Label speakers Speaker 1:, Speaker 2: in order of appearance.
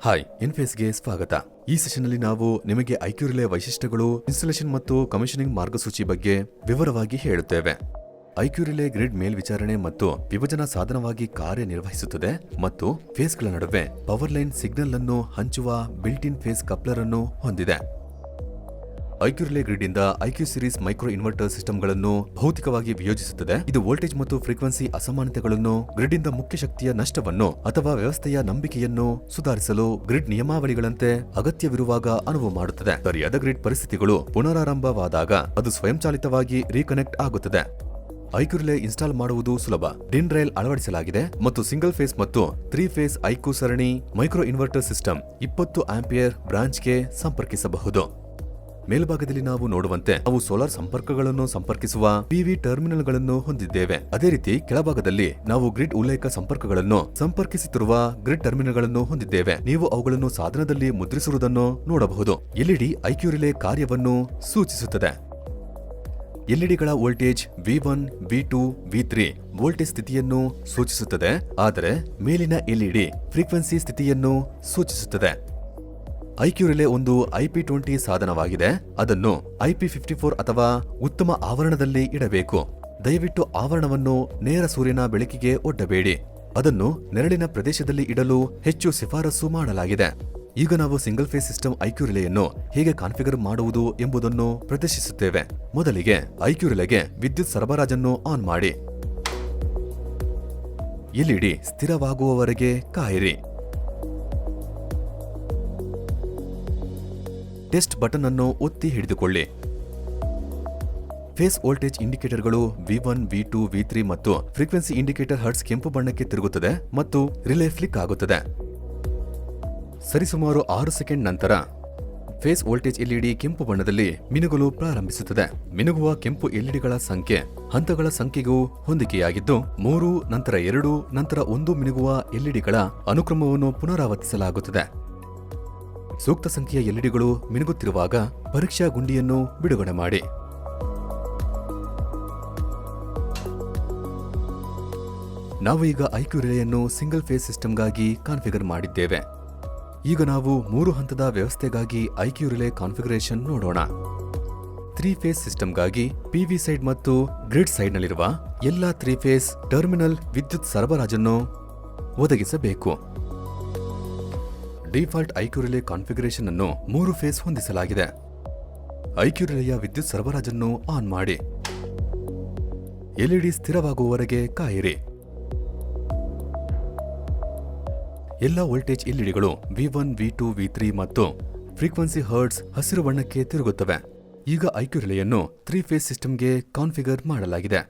Speaker 1: Hi, ಇನ್ಫೇಸ್ಗೆ ಸ್ವಾಗತ. ಈ ಸೆಷನ್ನಲ್ಲಿ ನಾವು ನಿಮಗೆ ಐಕ್ಯೂ ರಿಲೇ ವೈಶಿಷ್ಟ್ಯಗಳು, ಇನ್ಸ್ಟಾಲೇಷನ್ ಮತ್ತು ಕಮಿಷನಿಂಗ್ ಮಾರ್ಗಸೂಚಿ ಬಗ್ಗೆ ವಿವರವಾಗಿ ಹೇಳುತ್ತೇವೆ. ಐಕ್ಯೂ ರಿಲೇ ಗ್ರಿಡ್ ಮೇಲ್ವಿಚಾರಣೆ ಮತ್ತು ವಿಭಜನಾ ಸಾಧನವಾಗಿ ಕಾರ್ಯನಿರ್ವಹಿಸುತ್ತದೆ ಮತ್ತು ಫೇಸ್ಗಳ ನಡುವೆ ಪವರ್ ಲೈನ್ ಸಿಗ್ನಲ್ ಅನ್ನು ಹಂಚುವ ಬಿಲ್ಟ್ ಇನ್ ಫೇಸ್ ಕಪ್ಲರ್ ಅನ್ನು ಹೊಂದಿದೆ. ಐಕ್ಯೂ ರಿಲೇ ಗ್ರಿಡ್ ಇಂದ ಐಕ್ಯೂ ಸಿರೀಸ್ ಮೈಕ್ರೋ ಇನ್ವರ್ಟರ್ ಸಿಸ್ಟಮ್ಗಳನ್ನು ಭೌತಿಕವಾಗಿ ವಿಯೋಜಿಸುತ್ತದೆ. ಇದು ವೋಲ್ಟೇಜ್ ಮತ್ತು ಫ್ರೀಕ್ವೆನ್ಸಿ ಅಸಮಾನತೆಗಳನ್ನು, ಗ್ರಿಡ್ ಇಂದ ಮುಖ್ಯ ಶಕ್ತಿಯ ನಷ್ಟವನ್ನು ಅಥವಾ ವ್ಯವಸ್ಥೆಯ ನಂಬಿಕೆಯನ್ನು ಸುಧಾರಿಸಲು ಗ್ರಿಡ್ ನಿಯಮಾವಳಿಗಳಂತೆ ಅಗತ್ಯವಿರುವಾಗ ಅನುವು ಮಾಡುತ್ತದೆ. ಸರಿಯಾದ ಗ್ರಿಡ್ ಪರಿಸ್ಥಿತಿಗಳು ಪುನರಾರಂಭವಾದಾಗ ಅದು ಸ್ವಯಂಚಾಲಿತವಾಗಿ ರೀಕನೆಕ್ಟ್ ಆಗುತ್ತದೆ. ಐಕ್ಯೂ ರಿಲೇ ಇನ್ಸ್ಟಾಲ್ ಮಾಡುವುದು ಸುಲಭ. ಡಿನ್ ರೈಲ್ ಅಳವಡಿಸಲಾಗಿದೆ ಮತ್ತು ಸಿಂಗಲ್ ಫೇಸ್ ಮತ್ತು 3 ಫೇಸ್ ಐಕ್ಯೂ ಸರಣಿ ಮೈಕ್ರೋ ಇನ್ವರ್ಟರ್ ಸಿಸ್ಟಮ್ 20 ಆಂಪಿಯರ್ ಬ್ರಾಂಚ್ಗೆ ಸಂಪರ್ಕಿಸಬಹುದು. ಮೇಲ್ಭಾಗದಲ್ಲಿ ನಾವು ನೋಡುವಂತೆ ನಾವು ಸೋಲಾರ್ ಸಂಪರ್ಕಗಳನ್ನು ಸಂಪರ್ಕಿಸುವ ಪಿವಿ ಟರ್ಮಿನಲ್ಗಳನ್ನು ಹೊಂದಿದ್ದೇವೆ. ಅದೇ ರೀತಿ ಕೆಳಭಾಗದಲ್ಲಿ ನಾವು ಗ್ರಿಡ್ ಉಲ್ಲೇಖ ಸಂಪರ್ಕಗಳನ್ನು ಸಂಪರ್ಕಿಸುತ್ತಿರುವ ಗ್ರಿಡ್ ಟರ್ಮಿನಲ್ಗಳನ್ನು ಹೊಂದಿದ್ದೇವೆ. ನೀವು ಅವುಗಳನ್ನು ಸಾಧನದಲ್ಲಿ ಮುದ್ರಿಸಿರುವುದನ್ನು ನೋಡಬಹುದು. ಎಲ್ಇಡಿ ಐಕ್ಯೂ ರಿಲೇ ಕಾರ್ಯವನ್ನು ಸೂಚಿಸುತ್ತದೆ. ಎಲ್ಇಡಿಗಳ voltage V1, V2, V3 voltage ಸ್ಥಿತಿಯನ್ನು ಸೂಚಿಸುತ್ತದೆ, ಆದರೆ ಮೇಲಿನ ಎಲ್ಇಡಿ ಫ್ರೀಕ್ವೆನ್ಸಿ ಸ್ಥಿತಿಯನ್ನು ಸೂಚಿಸುತ್ತದೆ. ಐಕ್ಯೂ ರಿಲೇ ಒಂದು IP20 ಸಾಧನವಾಗಿದೆ. ಅದನ್ನು IP54 ಅಥವಾ ಉತ್ತಮ ಆವರಣದಲ್ಲಿ ಇಡಬೇಕು. ದಯವಿಟ್ಟು ಆವರಣವನ್ನು ನೇರ ಸೂರ್ಯನ ಬೆಳಕಿಗೆ ಒಡ್ಡಬೇಡಿ. ಅದನ್ನು ನೆರಳಿನ ಪ್ರದೇಶದಲ್ಲಿ ಇಡಲು ಹೆಚ್ಚು ಶಿಫಾರಸು ಮಾಡಲಾಗಿದೆ. ಈಗ ನಾವು ಸಿಂಗಲ್ ಫೇಸ್ ಸಿಸ್ಟಮ್ ಐಕ್ಯೂ ರಿಲೇಯನ್ನು ಹೇಗೆ ಕಾನ್ಫಿಗರ್ ಮಾಡುವುದು ಎಂಬುದನ್ನು ಪ್ರದರ್ಶಿಸುತ್ತೇವೆ. ಮೊದಲಿಗೆ ಐಕ್ಯೂ ರಿಲೇಗೆ ವಿದ್ಯುತ್ ಸರಬರಾಜನ್ನು ಆನ್ ಮಾಡಿ. ಎಲ್ಇಡಿ ಸ್ಥಿರವಾಗುವವರೆಗೆ ಕಾಯಿರಿ. ಟೆಸ್ಟ್ ಬಟನ್ ಅನ್ನು ಒತ್ತಿ ಹಿಡಿದುಕೊಳ್ಳಿ. Phase voltage ಇಂಡಿಕೇಟರ್ಗಳು V1, V2, V3 ಮತ್ತು ಫ್ರೀಕ್ವೆನ್ಸಿ ಇಂಡಿಕೇಟರ್ ಹರ್ಟ್ಸ್ ಕೆಂಪು ಬಣ್ಣಕ್ಕೆ ತಿರುಗುತ್ತದೆ ಮತ್ತು ರಿಲೇ ಫ್ಲಿಕ್ ಆಗುತ್ತದೆ. ಸರಿಸುಮಾರು 6 ಸೆಕೆಂಡ್ ನಂತರ ಫೇಸ್ ವೋಲ್ಟೇಜ್ ಎಲ್ಇಡಿ ಕೆಂಪು ಬಣ್ಣದಲ್ಲಿ ಮಿನುಗಲು ಪ್ರಾರಂಭಿಸುತ್ತದೆ. ಮಿನುಗುವ ಕೆಂಪು ಎಲ್ಇಡಿಗಳ ಸಂಖ್ಯೆ ಹಂತಗಳ ಸಂಖ್ಯೆಗೂ ಹೊಂದಿಕೆಯಾಗಿದ್ದು 3, ನಂತರ 2, ನಂತರ 1 ಮಿನುಗುವ ಎಲ್ಇಡಿಗಳ ಅನುಕ್ರಮವನ್ನು ಪುನರಾವರ್ತಿಸಲಾಗುತ್ತದೆ. ಸೂಕ್ತ ಸಂಖ್ಯೆಯ ಎಲ್ಇಡಿಗಳು ಮಿನುಗುತ್ತಿರುವಾಗ ಪರೀಕ್ಷಾ ಗುಂಡಿಯನ್ನು ಬಿಡುಗಡೆ ಮಾಡಿ. ನಾವು ಈಗ ಐಕ್ಯೂ ರಿಲೇಯನ್ನು ಸಿಂಗಲ್ ಫೇಸ್ ಸಿಸ್ಟಮ್ಗಾಗಿ ಕಾನ್ಫಿಗರ್ ಮಾಡಿದ್ದೇವೆ. ಈಗ ನಾವು 3 ಹಂತದ ವ್ಯವಸ್ಥೆಗಾಗಿ ಐಕ್ಯೂ ರಿಲೇ ಕಾನ್ಫಿಗರೇಷನ್ ನೋಡೋಣ. 3 ಫೇಸ್ ಸಿಸ್ಟಮ್ಗಾಗಿ ಪಿವಿ ಸೈಡ್ ಮತ್ತು ಗ್ರಿಡ್ ಸೈಡ್ನಲ್ಲಿರುವ ಎಲ್ಲಾ 3 ಫೇಸ್ ಟರ್ಮಿನಲ್ ವಿದ್ಯುತ್ ಸರಬರಾಜನ್ನು ಒದಗಿಸಬೇಕು. ಡಿಫಾಲ್ಟ್ ಐಕ್ಯೂ ರಿಲೇ ಕಾನ್ಫಿಗರೇಷನ್ ಅನ್ನು 3 ಫೇಸ್ ಹೊಂದಿಸಲಾಗಿದೆ. ಐಕ್ಯೂ ರಿಲೇಯ ವಿದ್ಯುತ್ ಸರಬರಾಜನ್ನು ಆನ್ ಮಾಡಿ. ಎಲ್ಇಡಿ ಸ್ಥಿರವಾಗುವವರೆಗೆ ಕಾಯಿರಿ. ಎಲ್ಲ ವೋಲ್ಟೇಜ್ ಎಲ್ಇಡಿಗಳು V1, V2, V3 ಮತ್ತು ಫ್ರೀಕ್ವೆನ್ಸಿ ಹರ್ಟ್ಸ್ ಹಸಿರು ಬಣ್ಣಕ್ಕೆ ತಿರುಗುತ್ತವೆ. ಈಗ ಐಕ್ಯೂ ರಿಲೇಯನ್ನು 3 ಫೇಸ್ ಸಿಸ್ಟಮ್ಗೆ ಕಾನ್ಫಿಗರ್ ಮಾಡಲಾಗಿದೆ.